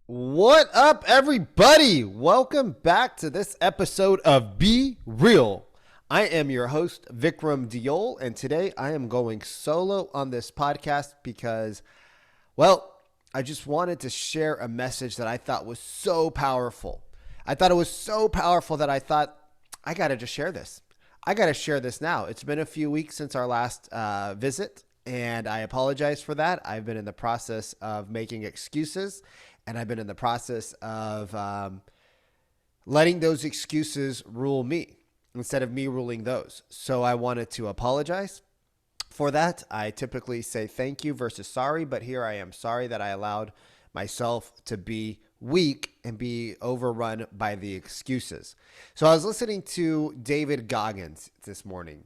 What up, everybody? Welcome back to this episode of Be Real. I am your host, Vikram Diol, and today I am going solo on this podcast because, I just wanted to share a message that I thought was so powerful. I thought it was so powerful that I thought, I got to just share this. I got to share this now. It's been a few weeks since our last visit, and I apologize for that. I've been in the process of making excuses, and I've been in the process of letting those excuses rule me instead of me ruling those. So I wanted to apologize for that. I typically say thank you versus sorry, but here I am sorry that I allowed myself to be weak and be overrun by the excuses. So I was listening to David Goggins this morning.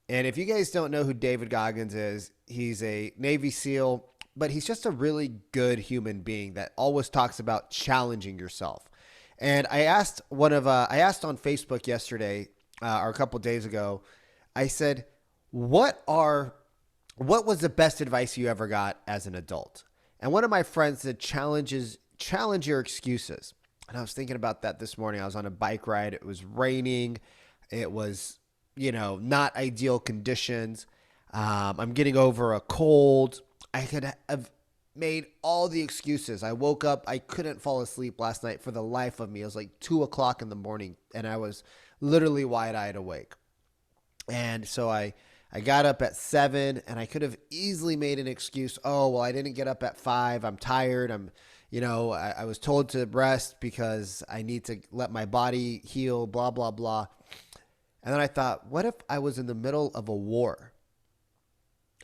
And if you guys don't know who David Goggins is, he's a Navy SEAL, but he's just a really good human being that always talks about challenging yourself. And I asked on Facebook yesterday or a couple days ago, I said, what was the best advice you ever got as an adult? And one of my friends said, challenge your excuses. And I was thinking about that this morning. I was on a bike ride. It was raining. It was, not ideal conditions. I'm getting over a cold. I could have made all the excuses. I woke up. I couldn't fall asleep last night for the life of me. It was like 2:00 in the morning, and I was literally wide-eyed awake. And so I got up at 7, and I could have easily made an excuse. Oh, well, I didn't get up at 5. I'm tired. I was told to rest because I need to let my body heal, blah, blah, blah. And then I thought, what if I was in the middle of a war?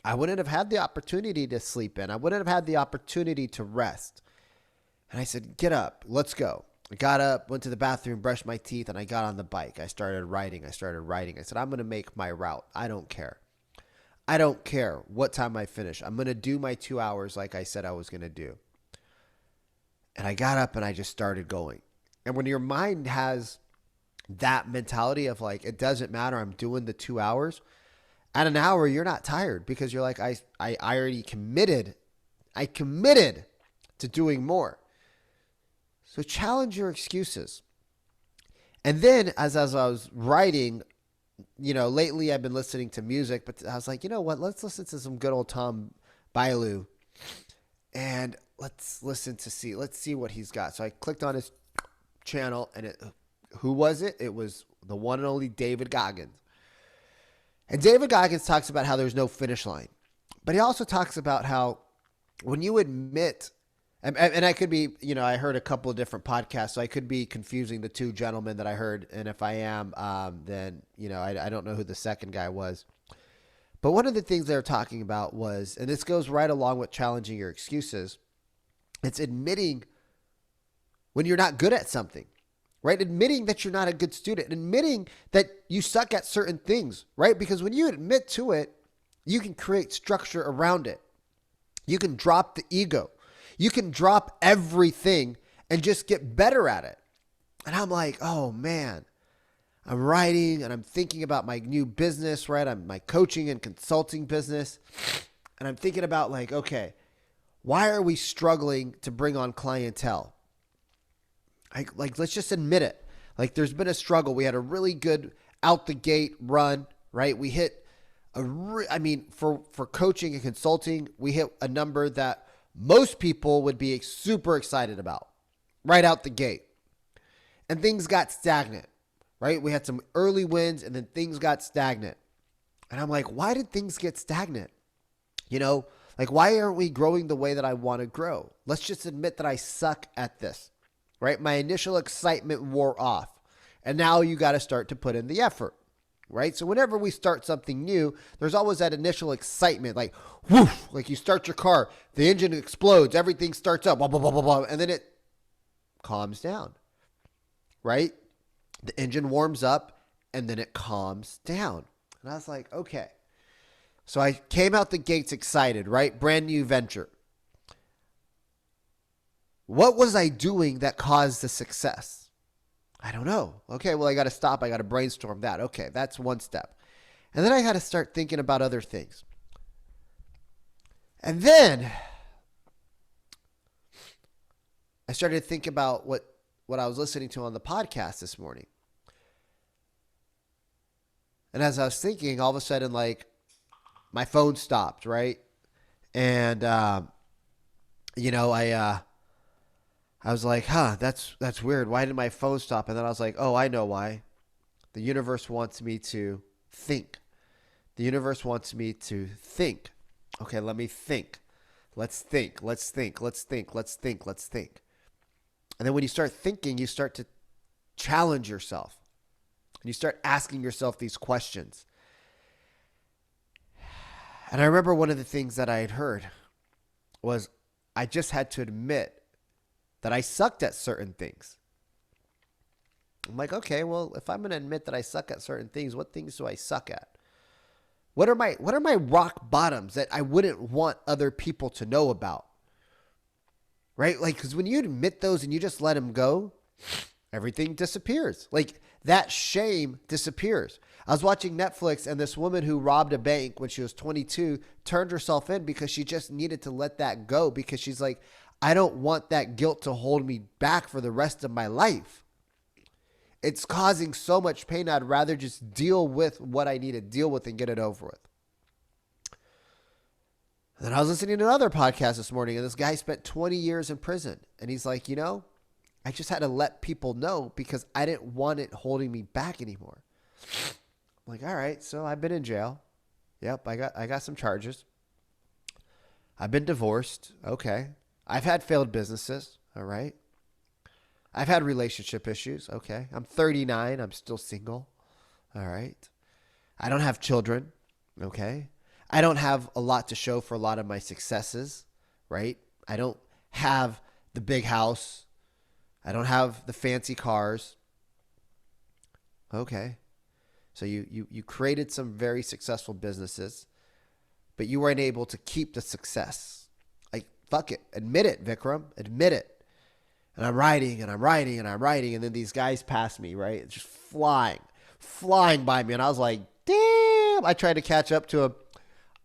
I wouldn't have had the opportunity to sleep in. I wouldn't have had the opportunity to rest. And I said, get up, let's go. I got up, went to the bathroom, brushed my teeth, and I got on the bike. I started riding. I said, I'm going to make my route. I don't care. I don't care what time I finish. I'm going to do my 2 hours like I said I was going to do. And I got up and I just started going. And when your mind has that mentality of like, it doesn't matter, I'm doing the 2 hours, at an hour, you're not tired because you're like, I already committed. I committed to doing more. So challenge your excuses. And then as I was writing, lately I've been listening to music, but I was like, you know what? Let's listen to some good old Tom Bailu. And let's see what he's got. So I clicked on his channel, and who was it? It was the one and only David Goggins. And David Goggins talks about how there's no finish line. But he also talks about how when you admit, and I could be, I heard a couple of different podcasts, so I could be confusing the two gentlemen that I heard. And if I am, then, I don't know who the second guy was. But one of the things they were talking about was, and this goes right along with challenging your excuses, it's admitting when you're not good at something. Right? Admitting that you're not a good student, admitting that you suck at certain things, right? Because when you admit to it, you can create structure around it. You can drop the ego. You can drop everything and just get better at it. And I'm like, oh man, I'm writing and I'm thinking about my new business, right? I'm my coaching and consulting business. And I'm thinking about like, okay, why are we struggling to bring on clientele? Like, let's just admit it. Like, there's been a struggle. We had a really good out the gate run, right? We hit for coaching and consulting, we hit a number that most people would be super excited about right out the gate. And things got stagnant, right? We had some early wins and then things got stagnant. And I'm like, why did things get stagnant? Like, why aren't we growing the way that I want to grow? Let's just admit that I suck at this. Right? My initial excitement wore off. And now you got to start to put in the effort. Right? So whenever we start something new, there's always that initial excitement, like, woof, like you start your car, the engine explodes, everything starts up, blah, blah, blah, blah, blah, and then it calms down. Right? The engine warms up and then it calms down. And I was like, okay. So I came out the gates excited, right? Brand new venture. What was I doing that caused the success? I don't know. Okay, well, I got to stop. I got to brainstorm that. Okay, that's one step. And then I got to start thinking about other things. And then I started to think about what I was listening to on the podcast this morning. And as I was thinking, all of a sudden, like, my phone stopped, right? And, I was like, that's weird. Why did my phone stop? And then I was like, oh, I know why. The universe wants me to think. The universe wants me to think. Okay, let me think. Let's think. Let's think. Let's think. Let's think. Let's think. And then when you start thinking, you start to challenge yourself. And you start asking yourself these questions. And I remember one of the things that I had heard was I just had to admit that I sucked at certain things. I'm like, okay, well, if I'm going to admit that I suck at certain things, what things do I suck at? What are my rock bottoms that I wouldn't want other people to know about? Right? Like, because when you admit those and you just let them go, everything disappears. Like, that shame disappears. I was watching Netflix, and this woman who robbed a bank when she was 22 turned herself in because she just needed to let that go, because she's like, I don't want that guilt to hold me back for the rest of my life. It's causing so much pain. I'd rather just deal with what I need to deal with and get it over with. And then I was listening to another podcast this morning, and this guy spent 20 years in prison. And he's like, I just had to let people know because I didn't want it holding me back anymore. I'm like, all right, so I've been in jail. Yep, I got some charges. I've been divorced. Okay. I've had failed businesses. All right. I've had relationship issues. Okay. I'm 39. I'm still single. All right. I don't have children. Okay. I don't have a lot to show for a lot of my successes. Right. I don't have the big house. I don't have the fancy cars. Okay. So you created some very successful businesses, but you weren't able to keep the success. Like, fuck it. Admit it, Vikram. Admit it. And I'm writing and I'm writing and I'm writing. And then these guys pass me, right? It's just flying by me. And I was like, damn. I tried to catch up to them.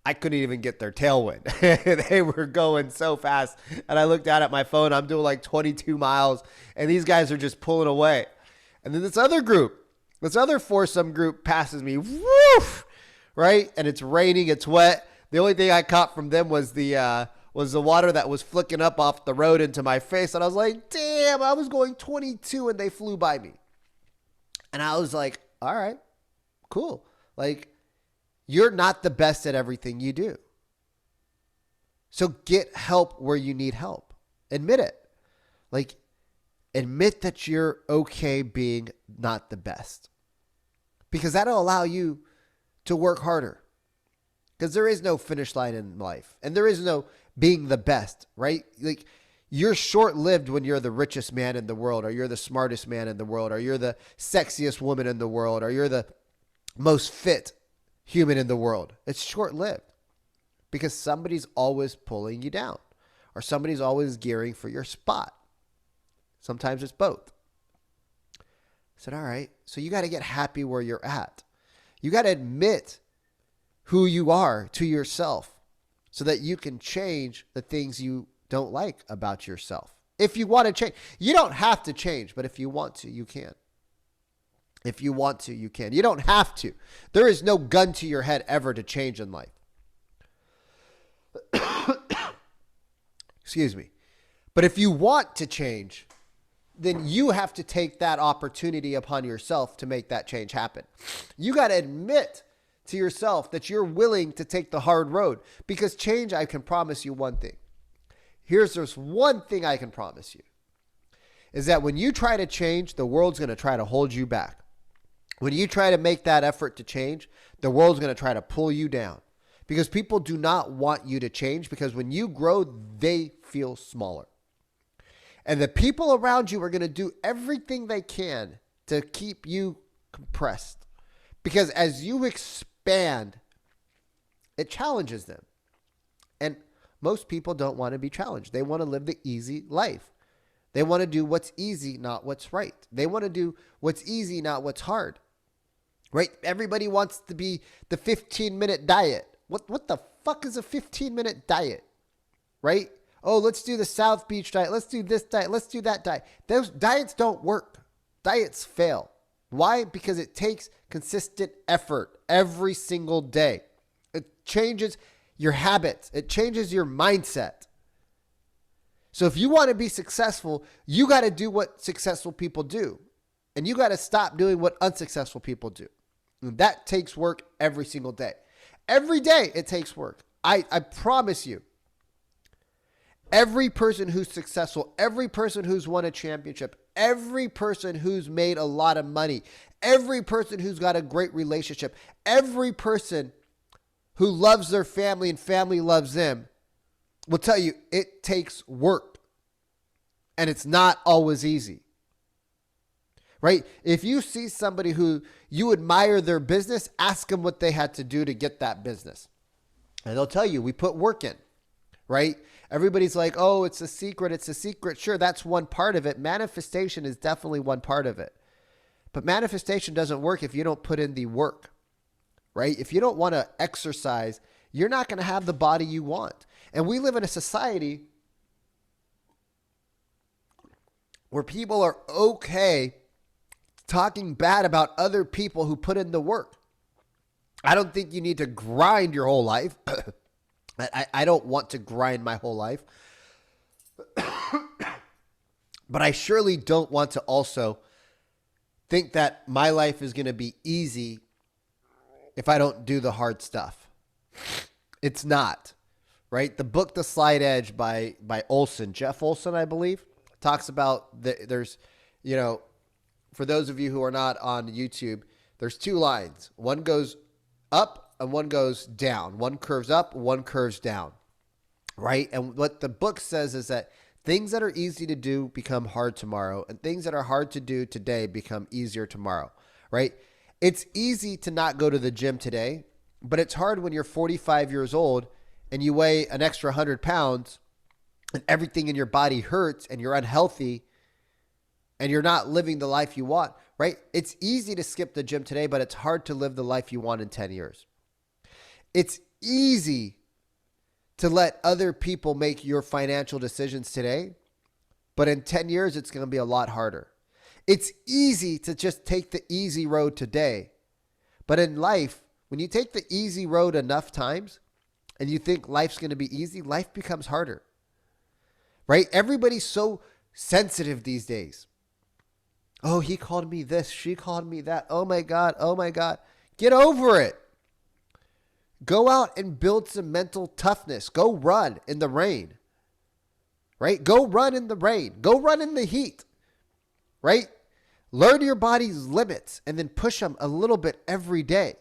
I couldn't even get their tailwind. They were going so fast. And I looked down at my phone. I'm doing like 22 miles. And these guys are just pulling away. And then this other foursome group passes me. Woof! Right? And it's raining. It's wet. The only thing I caught from them was the water that was flicking up off the road into my face. And I was like, damn, I was going 22 and they flew by me. And I was like, all right, cool. Like, you're not the best at everything you do. So get help where you need help. Admit it. Like, admit that you're okay being not the best. Because that'll allow you to work harder. Because there is no finish line in life. And there is no being the best, right? Like, you're short-lived when you're the richest man in the world, or you're the smartest man in the world, or you're the sexiest woman in the world, or you're the most fit human in the world. It's short-lived because somebody's always pulling you down, or somebody's always gearing for your spot. Sometimes it's both. I said, all right, so you got to get happy where you're at. You got to admit who you are to yourself so that you can change the things you don't like about yourself. If you want to change, you don't have to change, but if you want to, you can. If you want to, you can. You don't have to. There is no gun to your head ever to change in life. Excuse me. But if you want to change, then you have to take that opportunity upon yourself to make that change happen. You got to admit to yourself that you're willing to take the hard road, because change, I can promise you one thing. Here's just one thing I can promise you, is that when you try to change, the world's going to try to hold you back. When you try to make that effort to change, the world's going to try to pull you down, because people do not want you to change, because when you grow, they feel smaller. And the people around you are going to do everything they can to keep you compressed, because as you expand, it challenges them. And most people don't want to be challenged. They want to live the easy life. They want to do what's easy, not what's right. They want to do what's easy, not what's hard. Right? Everybody wants to be the 15-minute diet. What the fuck is a 15-minute diet? Right? Oh, let's do the South Beach diet. Let's do this diet. Let's do that diet. Those diets don't work. Diets fail. Why? Because it takes consistent effort every single day. It changes your habits. It changes your mindset. So if you want to be successful, you got to do what successful people do. And you got to stop doing what unsuccessful people do. And that takes work every single day. Every day it takes work. I promise you. Every person who's successful, every person who's won a championship, every person who's made a lot of money, every person who's got a great relationship, every person who loves their family and family loves them will tell you it takes work. And it's not always easy. Right? If you see somebody who you admire their business, ask them what they had to do to get that business. And they'll tell you, we put work in. Right? Everybody's like, oh, it's a secret. It's a secret. Sure, that's one part of it. Manifestation is definitely one part of it. But manifestation doesn't work if you don't put in the work, right? If you don't want to exercise, you're not going to have the body you want. And we live in a society where people are okay talking bad about other people who put in the work. I don't think you need to grind your whole life. I don't want to grind my whole life. But I surely don't want to also think that my life is going to be easy if I don't do the hard stuff. It's not, right? The book, The Slight Edge by Olson, Jeff Olson, I believe, talks about there's, for those of you who are not on YouTube, there's two lines. One goes up and one goes down. One curves up, one curves down, right? And what the book says is that things that are easy to do become hard tomorrow, and things that are hard to do today become easier tomorrow, right? It's easy to not go to the gym today, but it's hard when you're 45 years old and you weigh an extra 100 pounds and everything in your body hurts and you're unhealthy and you're not living the life you want, right? It's easy to skip the gym today, but it's hard to live the life you want in 10 years. It's easy to let other people make your financial decisions today, but in 10 years, it's going to be a lot harder. It's easy to just take the easy road today, but in life, when you take the easy road enough times and you think life's going to be easy, life becomes harder, right? Everybody's so sensitive these days. Oh, he called me this. She called me that. Oh my God. Oh my God. Get over it. Go out and build some mental toughness. Go run in the rain, right? Go run in the rain. Go run in the heat, right? Learn your body's limits and then push them a little bit every day.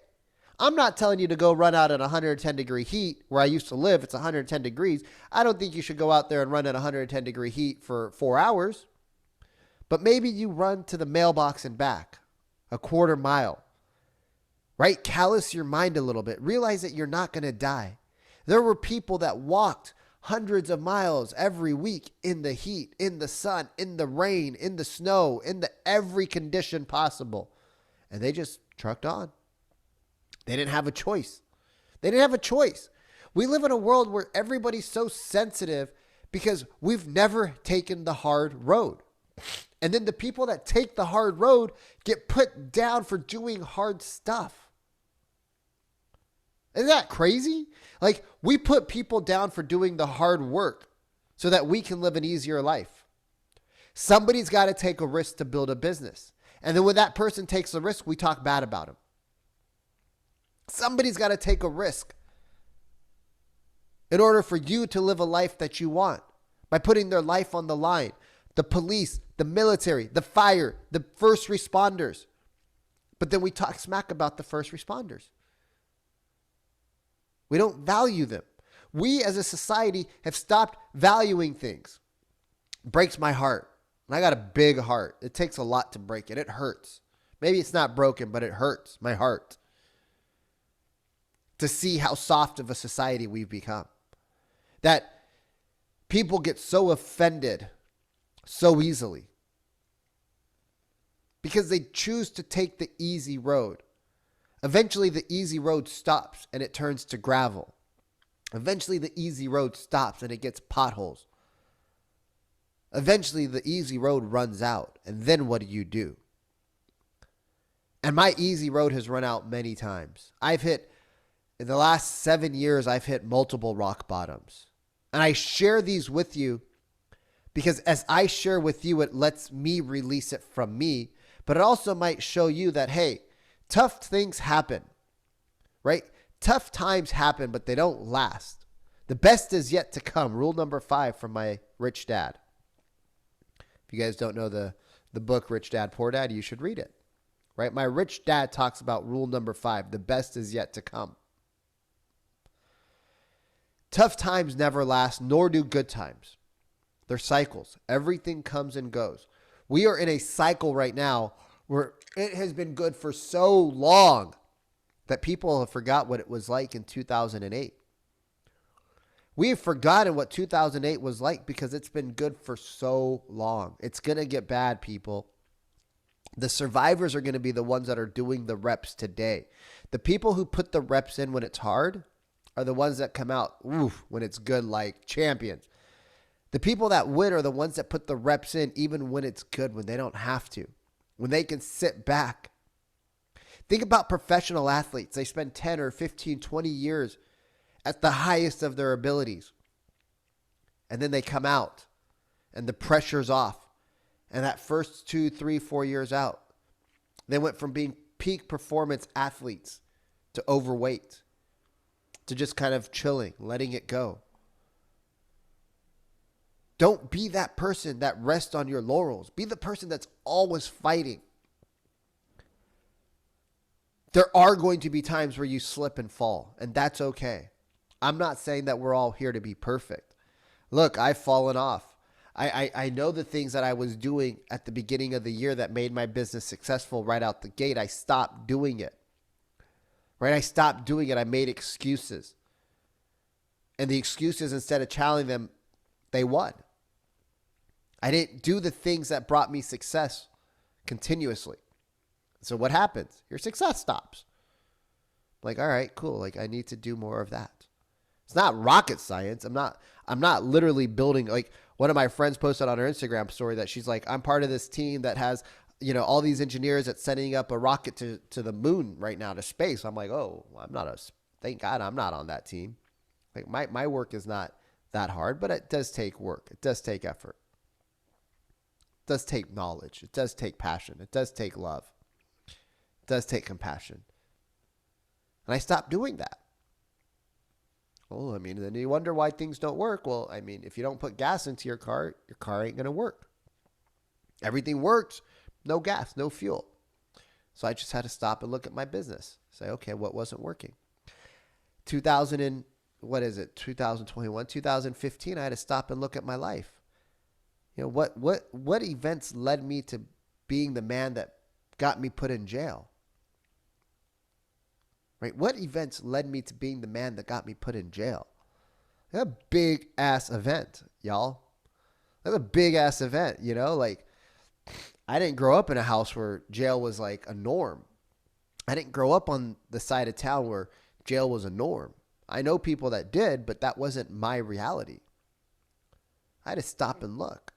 I'm not telling you to go run out at 110 degree heat where I used to live. It's 110 degrees. I don't think you should go out there and run at 110 degree heat for 4 hours. But maybe you run to the mailbox and back, a quarter mile, right? Callous your mind a little bit. Realize that you're not going to die. There were people that walked hundreds of miles every week in the heat, in the sun, in the rain, in the snow, in every condition possible. And they just trucked on. They didn't have a choice. They didn't have a choice. We live in a world where everybody's so sensitive because we've never taken the hard road. And then the people that take the hard road get put down for doing hard stuff. Isn't that crazy? Like, we put people down for doing the hard work so that we can live an easier life. Somebody's got to take a risk to build a business. And then when that person takes a risk, we talk bad about him. Somebody's got to take a risk in order for you to live a life that you want by putting their life on the line. The police, the military, the fire, the first responders. But then we talk smack about the first responders. We don't value them. We as a society have stopped valuing things. It breaks my heart. And I got a big heart. It takes a lot to break it. It hurts. Maybe it's not broken, but it hurts my heart to see how soft of a society we've become. That people get so offended so easily because they choose to take the easy road. Eventually, the easy road stops and it turns to gravel. Eventually, the easy road stops and it gets potholes. Eventually, the easy road runs out. And then what do? And my easy road has run out many times. In the last 7 years, I've hit multiple rock bottoms. And I share these with you because as I share with you, it lets me release it from me. But it also might show you that, hey, tough things happen, right? Tough times happen, but they don't last. The best is yet to come. Rule number 5 from my rich dad. If you guys don't know the book Rich Dad, Poor Dad, you should read it, right? My rich dad talks about rule number 5. The best is yet to come. Tough times never last, nor do good times. They're cycles. Everything comes and goes. We are in a cycle right now where it has been good for so long that people have forgot what it was like in 2008. We have forgotten what 2008 was like because it's been good for so long. It's going to get bad, people. The survivors are going to be the ones that are doing the reps today. The people who put the reps in when it's hard are the ones that come out when it's good, like champions. The people that win are the ones that put the reps in even when it's good, when they don't have to, when they can sit back. Think about professional athletes. They spend 10 or 15, 20 years at the highest of their abilities. And then they come out and the pressure's off. And that first 2, 3, 4 years out, they went from being peak performance athletes to overweight, to just kind of chilling, letting it go. Don't be that person that rests on your laurels. Be the person that's always fighting. There are going to be times where you slip and fall, and that's okay. I'm not saying that we're all here to be perfect. Look, I've fallen off. I know the things that I was doing at the beginning of the year that made my business successful right out the gate. I stopped doing it. Right? I stopped doing it. I made excuses. And the excuses, instead of challenging them, they won. I didn't do the things that brought me success continuously. So what happens? Your success stops. Like, all right, cool. Like, I need to do more of that. It's not rocket science. I'm not literally building, like one of my friends posted on her Instagram story that she's like, I'm part of this team that has, all these engineers that's setting up a rocket to the moon right now, to space. I'm like, oh, thank God I'm not on that team. Like my work is not that hard, but it does take work. It does take effort. It does take knowledge. It does take passion. It does take love. It does take compassion. And I stopped doing that. Well, then you wonder why things don't work. Well, if you don't put gas into your car ain't going to work. Everything works. No gas, no fuel. So I just had to stop and look at my business. Say, okay, what wasn't working? 2021, 2015, I had to stop and look at my life. What events led me to being the man that got me put in jail? Right? What events led me to being the man that got me put in jail? That's a big ass event, y'all. That's a big ass event, I didn't grow up in a house where jail was like a norm. I didn't grow up on the side of town where jail was a norm. I know people that did, but that wasn't my reality. I had to stop and look.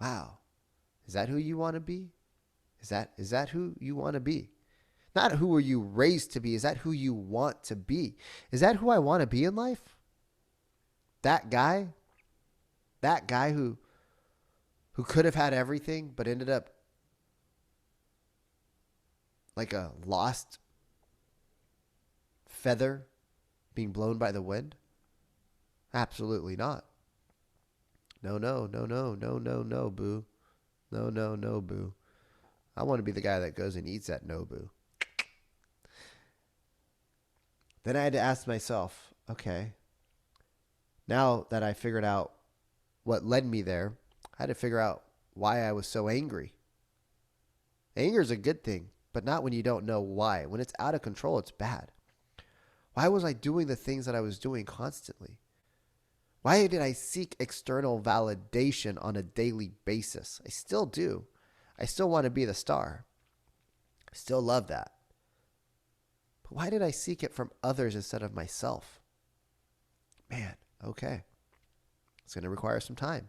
Wow. Is that who you want to be? Is that who you want to be? Not who were you raised to be. Is that who you want to be? Is that who I want to be in life? That guy who could have had everything but ended up like a lost feather being blown by the wind? Absolutely not. No, boo. No, boo. I want to be the guy that goes and eats that Nobu. Then I had to ask myself, okay, now that I figured out what led me there, I had to figure out why I was so angry. Anger is a good thing, but not when you don't know why. When it's out of control, it's bad. Why was I doing the things that I was doing constantly? Why did I seek external validation on a daily basis? I still do. I still want to be the star. I still love that. But why did I seek it from others instead of myself? Man, okay. It's going to require some time.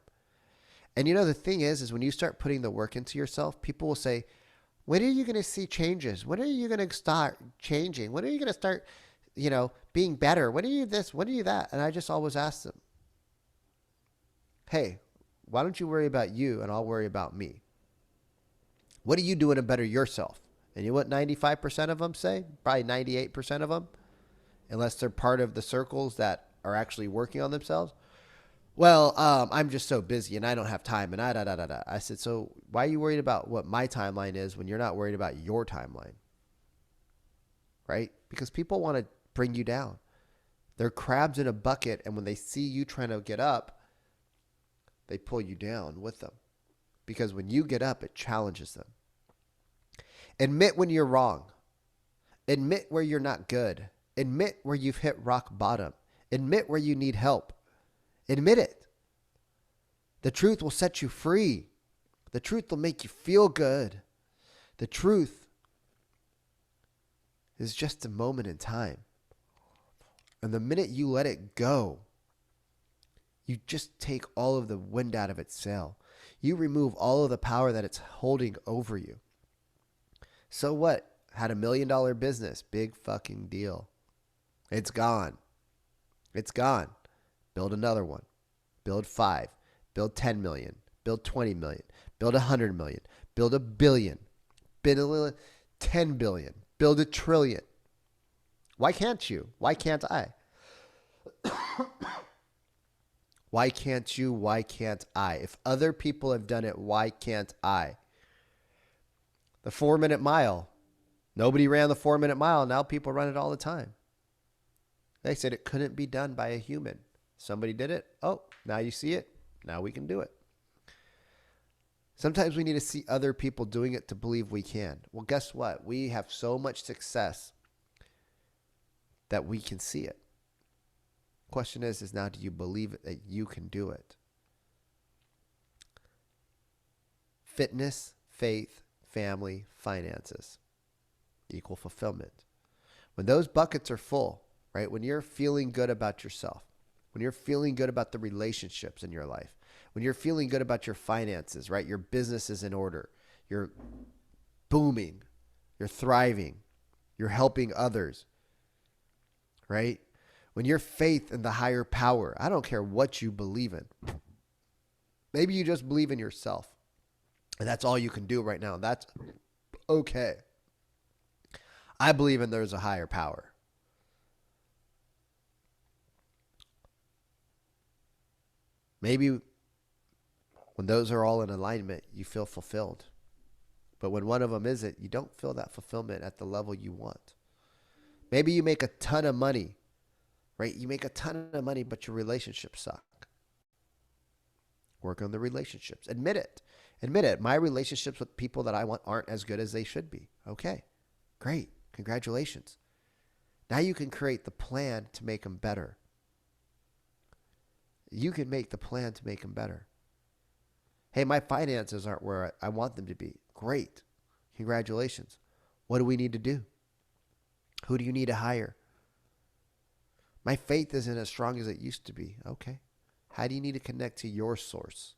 And the thing is when you start putting the work into yourself, people will say, when are you going to see changes? When are you going to start changing? When are you going to start, being better? When are you this? When are you that? And I just always ask them, hey, why don't you worry about you and I'll worry about me? What are you doing to better yourself? And you know what 95% of them say? Probably 98% of them, unless they're part of the circles that are actually working on themselves. Well, I'm just so busy and I don't have time and I said, so why are you worried about what my timeline is when you're not worried about your timeline? Right? Because people want to bring you down. They're crabs in a bucket, and when they see you trying to get up, they pull you down with them. Because when you get up, it challenges them. Admit when you're wrong. Admit where you're not good. Admit where you've hit rock bottom. Admit where you need help. Admit it. The truth will set you free. The truth will make you feel good. The truth is just a moment in time. And the minute you let it go, you just take all of the wind out of its sail. You remove all of the power that it's holding over you. So what? Had $1 million business. Big fucking deal. It's gone. It's gone. Build another one. Build 5. Build 10 million. Build 20 million. Build 100 million. Build 1 billion. Build 10 billion. Build 1 trillion. Why can't you? Why can't I? Why can't you? Why can't I? If other people have done it, why can't I? The 4-minute mile. Nobody ran the 4-minute mile. Now people run it all the time. They said it couldn't be done by a human. Somebody did it. Oh, now you see it. Now we can do it. Sometimes we need to see other people doing it to believe we can. Well, guess what? We have so much success that we can see it. Question is now, do you believe it, that you can do it? Fitness, faith, family, finances equal fulfillment. When those buckets are full, right? When you're feeling good about yourself, when you're feeling good about the relationships in your life, when you're feeling good about your finances, right? Your business is in order. You're booming. You're thriving. You're helping others, right? When your faith in the higher power, I don't care what you believe in. Maybe you just believe in yourself, and that's all you can do right now. That's okay. I believe in there's a higher power. Maybe when those are all in alignment, you feel fulfilled. But when one of them isn't, you don't feel that fulfillment at the level you want. Maybe you make a ton of money, right? You make a ton of money, but your relationships suck. Work on the relationships. Admit it. Admit it. My relationships with people that I want aren't as good as they should be. Okay, great. Congratulations. Now you can create the plan to make them better. You can make the plan to make them better. Hey, my finances aren't where I want them to be. Great. Congratulations. What do we need to do? Who do you need to hire? My faith isn't as strong as it used to be. Okay. How do you need to connect to your source?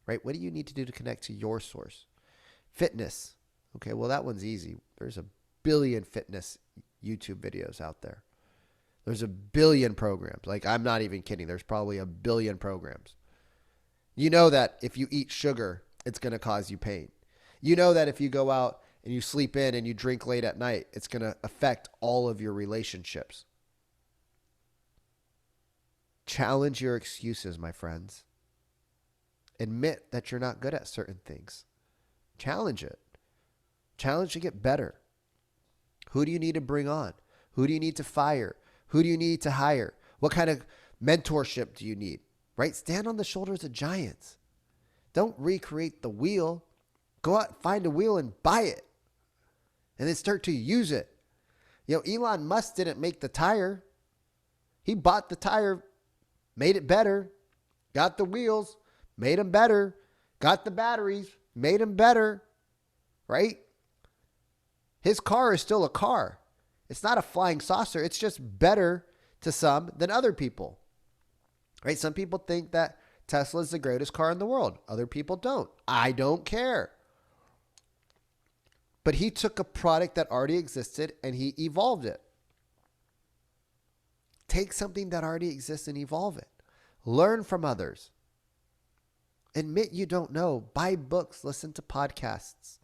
Right? What do you need to do to connect to your source? Fitness. Okay, well, that one's easy. There's 1 billion fitness YouTube videos out there. There's 1 billion programs. Like, I'm not even kidding. There's probably 1 billion programs. You know that if you eat sugar, it's going to cause you pain. You know that if you go out and you sleep in and you drink late at night, it's going to affect all of your relationships. Challenge your excuses, my friends. Admit that you're not good at certain things. Challenge it. Challenge to get better. Who do you need to bring on? Who do you need to fire? Who do you need to hire? What kind of mentorship do you need? Right? Stand on the shoulders of giants. Don't recreate the wheel. Go out and find a wheel and buy it. And then start to use it. You know, Elon Musk didn't make the tire. He bought the tire, made it better, got the wheels, made them better, got the batteries, made them better, right? His car is still a car. It's not a flying saucer. It's just better to some than other people, right? Some people think that Tesla is the greatest car in the world. Other people don't. I don't care. But he took a product that already existed and he evolved it. Take something that already exists and evolve it. Learn from others. Admit you don't know. Buy books. Listen to podcasts.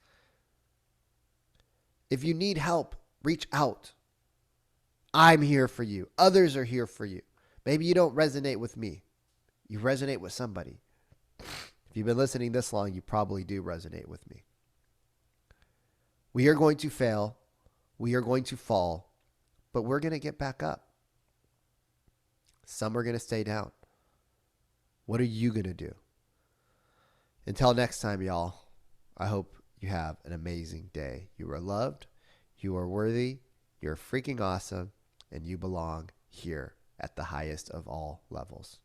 If you need help, reach out. I'm here for you. Others are here for you. Maybe you don't resonate with me. You resonate with somebody. If you've been listening this long, you probably do resonate with me. We are going to fail. We are going to fall. But we're going to get back up. Some are going to stay down. What are you going to do? Until next time, y'all, I hope you have an amazing day. You are loved. You are worthy. You're freaking awesome. And you belong here at the highest of all levels.